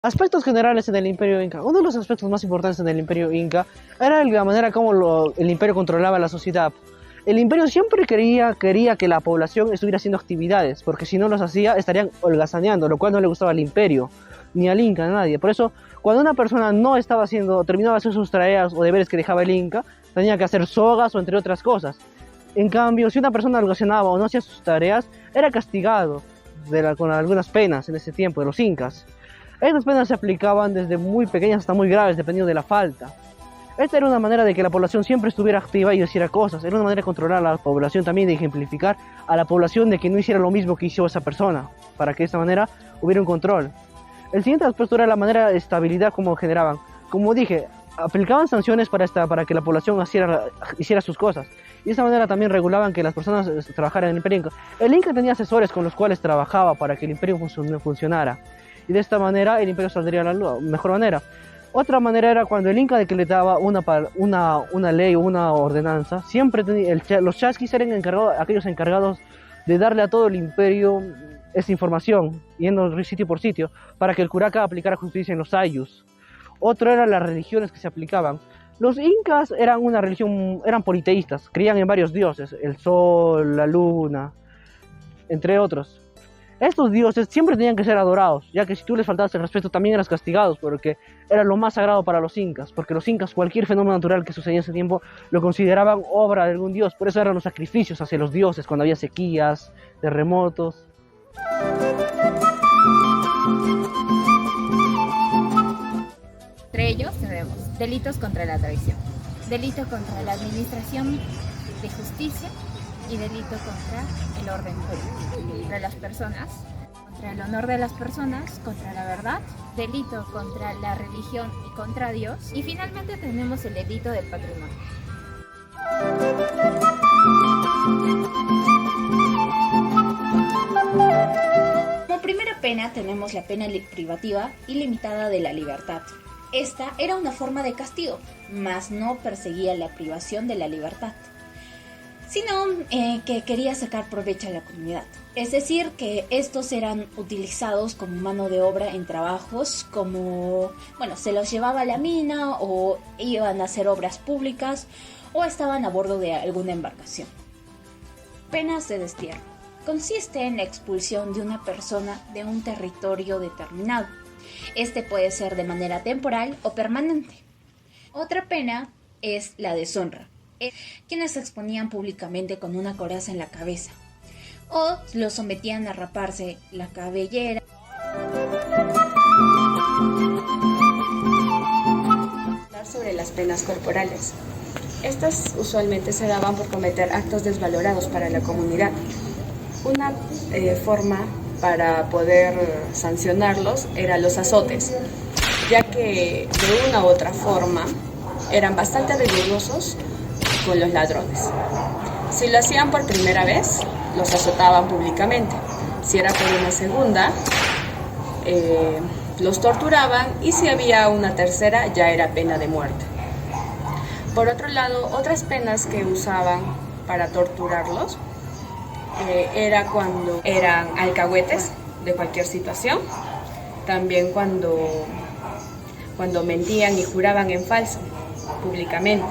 Aspectos generales en el Imperio Inca. Uno de los aspectos más importantes en el Imperio Inca era la manera como el Imperio controlaba la sociedad. El Imperio siempre quería que la población estuviera haciendo actividades, porque si no los hacía estarían holgazaneando, lo cual no le gustaba al Imperio, ni al Inca, a nadie. Por eso, cuando una persona no estaba haciendo, terminaba de hacer sus tareas o deberes que dejaba el Inca, tenía que hacer sogas o entre otras cosas. En cambio, si una persona holgazaneaba o no hacía sus tareas, era castigado con algunas penas en ese tiempo de los incas. Estas penas se aplicaban desde muy pequeñas hasta muy graves, dependiendo de la falta. Esta era una manera de que la población siempre estuviera activa y hiciera cosas. Era una manera de controlar a la población también, de ejemplificar a la población de que no hiciera lo mismo que hizo esa persona, para que de esta manera hubiera un control. El siguiente aspecto era la manera de estabilidad como generaban. Como dije, aplicaban sanciones para que la población hiciera sus cosas. Y de esta manera también regulaban que las personas trabajaran en el Imperio Inca. El Inca tenía asesores con los cuales trabajaba para que el Imperio funcionara. Y de esta manera el Imperio saldría a la mejor manera. Otra manera era cuando el Inca decretaba una ley o una ordenanza, siempre los chasquis eran aquellos encargados de darle a todo el imperio esa información, yendo sitio por sitio, para que el curaca aplicara justicia en los ayllus. Otro eran las religiones que se aplicaban. Los incas eran una religión, eran politeístas, creían en varios dioses, el sol, la luna, entre otros. Estos dioses siempre tenían que ser adorados, ya que si tú les faltabas el respeto también eras castigado, porque era lo más sagrado para los incas, porque los incas cualquier fenómeno natural que sucedía en ese tiempo lo consideraban obra de algún dios, por eso eran los sacrificios hacia los dioses cuando había sequías, terremotos. Entre ellos tenemos delitos contra la traición, delito contra la administración de justicia y delito contra el orden público, contra las personas, contra el honor de las personas, contra la verdad, delito contra la religión y contra Dios, y finalmente tenemos el delito del patrimonio. Como primera pena tenemos la pena privativa y limitada de la libertad. Esta era una forma de castigo, mas no perseguía la privación de la libertad, sino que quería sacar provecho a la comunidad. Es decir, que estos eran utilizados como mano de obra en trabajos como, se los llevaba a la mina o iban a hacer obras públicas o estaban a bordo de alguna embarcación. Penas de destierro. Consiste en la expulsión de una persona de un territorio determinado. Este puede ser de manera temporal o permanente. Otra pena es la deshonra, quienes se exponían públicamente con una coraza en la cabeza o los sometían a raparse la cabellera. Hablar sobre las penas corporales. Estas usualmente se daban por cometer actos desvalorados para la comunidad. Una forma para poder sancionarlos era los azotes, ya que de una u otra forma eran bastante rigurosos con los ladrones. Si lo hacían por primera vez, los azotaban públicamente. Si era por una segunda, los torturaban, y si había una tercera, ya era pena de muerte. Por otro lado, otras penas que usaban para torturarlos era cuando eran alcahuetes de cualquier situación, también cuando mentían y juraban en falso públicamente.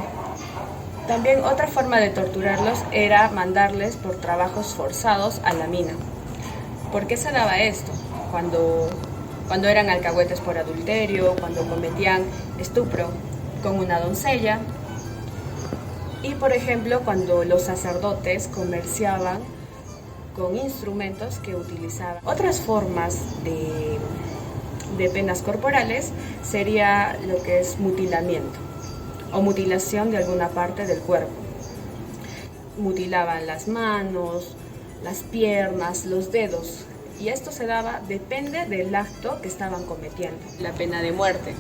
También otra forma de torturarlos era mandarles por trabajos forzados a la mina. ¿Por qué se daba esto? Cuando eran alcahuetes por adulterio, cuando cometían estupro con una doncella, y por ejemplo cuando los sacerdotes comerciaban con instrumentos que utilizaban. Otras formas de penas corporales sería lo que es mutilamiento o mutilación de alguna parte del cuerpo. Mutilaban las manos, las piernas, los dedos, y esto se daba, depende del acto que estaban cometiendo. La pena de muerte.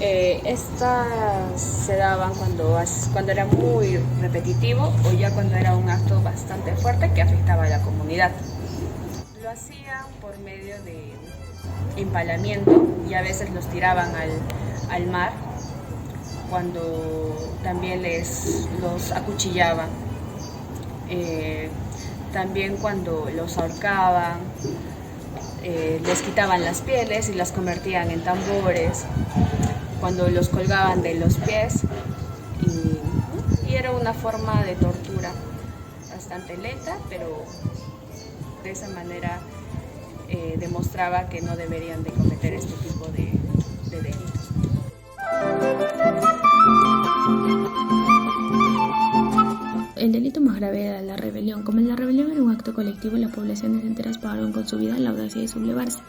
Estas se daban cuando era muy repetitivo o ya cuando era un acto bastante fuerte que afectaba a la comunidad. Lo hacían por medio de empalamiento, y a veces los tiraban al mar, cuando también los acuchillaban, también cuando los ahorcaban, les quitaban las pieles y las convertían en tambores, cuando los colgaban de los pies, y era una forma de tortura bastante lenta, pero de esa manera demostraba que no deberían de cometer este tipo de delitos. El delito más grave era la rebelión. Como la rebelión era un acto colectivo, las poblaciones enteras pagaron con su vida la audacia de sublevarse.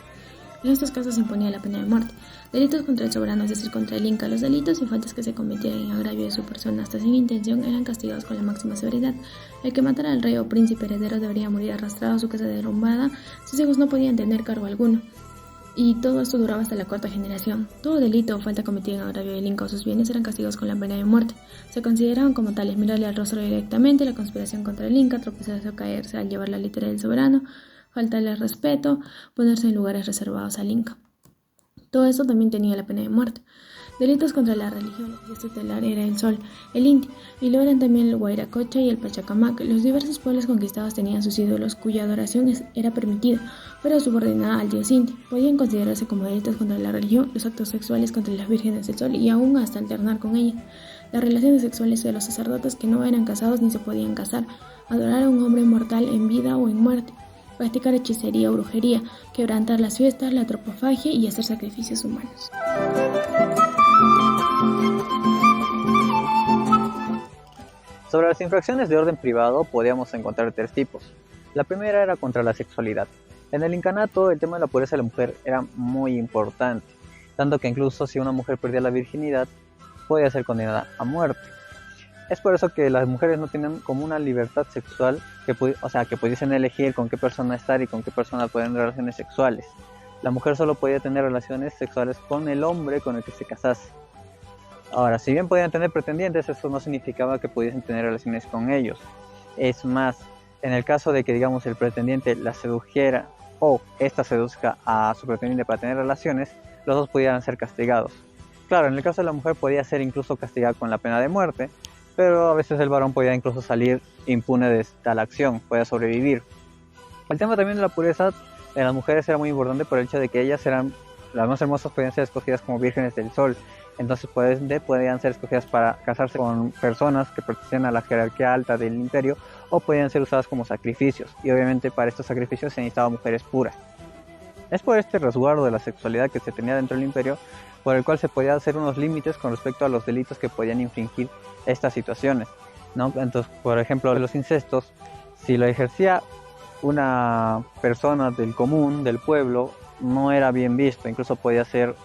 En estos casos se imponía la pena de muerte. Delitos contra el soberano, es decir, contra el Inca. Los delitos y faltas que se cometieran en agravio de su persona, hasta sin intención, eran castigados con la máxima severidad. El que matara al rey o príncipe heredero debería morir arrastrado a su casa derrumbada. Sus hijos no podían tener cargo alguno. Y todo esto duraba hasta la cuarta generación. Todo delito o falta cometida en agravio del Inca o sus bienes eran castigados con la pena de muerte. Se consideraban como tales mirarle al rostro directamente, la conspiración contra el Inca, tropezarse o caerse al llevar la litera del soberano, faltarle al respeto, ponerse en lugares reservados al Inca. Todo esto también tenía la pena de muerte. Delitos contra la religión, la diosa estelar era el sol, el Inti, y lo eran también el Huayracocha y el Pachacamac. Los diversos pueblos conquistados tenían sus ídolos, cuya adoración era permitida, pero subordinada al dios Inti. Podían considerarse como delitos contra la religión, los actos sexuales contra las vírgenes del sol y aún hasta alternar con ellas. Las relaciones sexuales de los sacerdotes que no eran casados ni se podían casar, adorar a un hombre mortal en vida o en muerte, practicar hechicería o brujería, quebrantar las fiestas, la antropofagia y hacer sacrificios humanos. Sobre las infracciones de orden privado podíamos encontrar tres tipos. La primera era contra la sexualidad. En el incanato el tema de la pureza de la mujer era muy importante, tanto que incluso si una mujer perdía la virginidad podía ser condenada a muerte. Es por eso que las mujeres no tenían como una libertad sexual, que pudiesen elegir con qué persona estar y con qué persona tener relaciones sexuales. La mujer solo podía tener relaciones sexuales con el hombre con el que se casase. Ahora, si bien podían tener pretendientes, eso no significaba que pudiesen tener relaciones con ellos. Es más, en el caso de que, digamos, el pretendiente la sedujera o ésta seduzca a su pretendiente para tener relaciones, los dos pudieran ser castigados. Claro, en el caso de la mujer podía ser incluso castigada con la pena de muerte, pero a veces el varón podía incluso salir impune de tal acción, podía sobrevivir. El tema también de la pureza de las mujeres era muy importante por el hecho de que ellas eran las más hermosas, podían ser escogidas como vírgenes del sol. Entonces podían ser escogidas para casarse con personas que pertenecían a la jerarquía alta del imperio, o podían ser usadas como sacrificios, y obviamente para estos sacrificios se necesitaban mujeres puras. Es por este resguardo de la sexualidad que se tenía dentro del imperio, por el cual se podía hacer unos límites con respecto a los delitos que podían infringir estas situaciones, ¿no? Entonces, por ejemplo, los incestos, si lo ejercía una persona del común, del pueblo, no era bien visto, incluso podía ser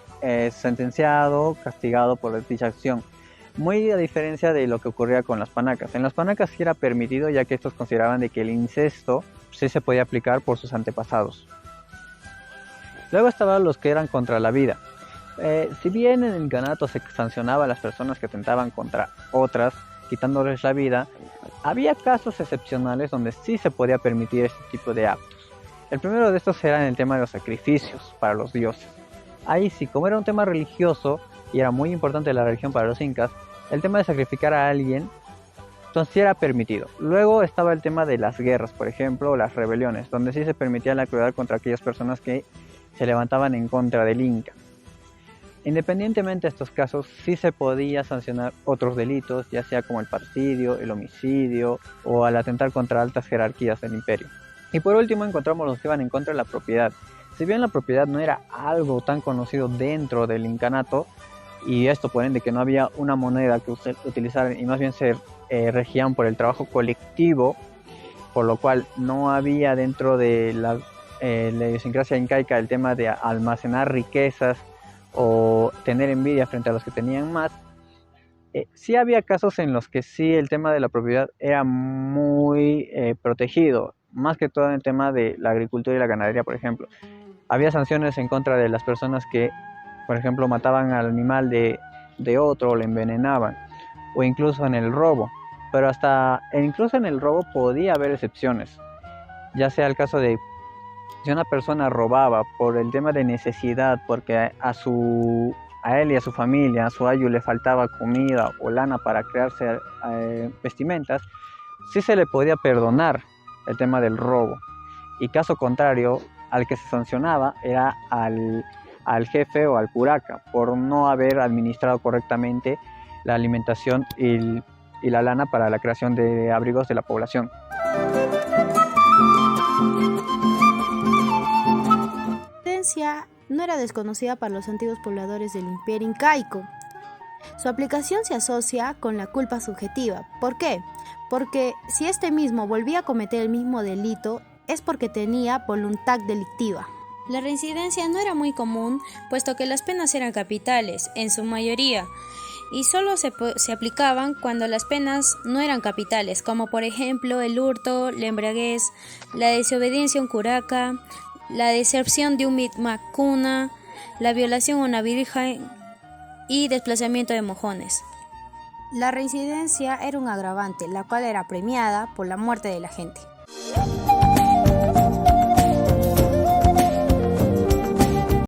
sentenciado, castigado por dicha acción. Muy a diferencia de lo que ocurría con las panacas. En las panacas sí era permitido, ya que estos consideraban de que el incesto sí se podía aplicar por sus antepasados. Luego estaban los que eran contra la vida. Si bien en el incanato se sancionaba a las personas que atentaban contra otras, quitándoles la vida, había casos excepcionales donde sí se podía permitir este tipo de actos. El primero de estos era en el tema de los sacrificios para los dioses. Ahí sí, como era un tema religioso y era muy importante la religión para los incas, el tema de sacrificar a alguien, entonces sí era permitido. Luego estaba el tema de las guerras, por ejemplo, o las rebeliones, donde sí se permitía la crueldad contra aquellas personas que se levantaban en contra del Inca. Independientemente de estos casos, sí se podía sancionar otros delitos, ya sea como el parricidio, el homicidio o al atentar contra altas jerarquías del imperio. Y por último encontramos los que iban en contra de la propiedad. Si bien la propiedad no era algo tan conocido dentro del incanato, y esto por ende que no había una moneda que utilizar y más bien se regían por el trabajo colectivo, por lo cual no había dentro de la idiosincrasia incaica el tema de almacenar riquezas o tener envidia frente a los que tenían más. Sí había casos en los que sí el tema de la propiedad era muy protegido, más que todo en el tema de la agricultura y la ganadería, por ejemplo. Había sanciones en contra de las personas que, por ejemplo, mataban al animal de otro o le envenenaban, o incluso en el robo. Pero incluso en el robo podía haber excepciones, ya sea el caso de si una persona robaba por el tema de necesidad, porque a él y a su familia, a su ayu le faltaba comida o lana para crearse vestimentas, sí se le podía perdonar el tema del robo. Y caso contrario, al que se sancionaba era al jefe o al curaca por no haber administrado correctamente la alimentación y la lana para la creación de abrigos de la población. La ciencia no era desconocida para los antiguos pobladores del Imperio Incaico. Su aplicación se asocia con la culpa subjetiva. ¿Por qué? Porque si este mismo volvía a cometer el mismo delito, es porque tenía voluntad delictiva. La reincidencia no era muy común, puesto que las penas eran capitales, en su mayoría, y solo se aplicaban cuando las penas no eran capitales, como por ejemplo el hurto, la embriaguez, la desobediencia a un curaca, la deserción de un mitmacuna, la violación a una virgen y desplazamiento de mojones. La reincidencia era un agravante, la cual era premiada por la muerte de la gente.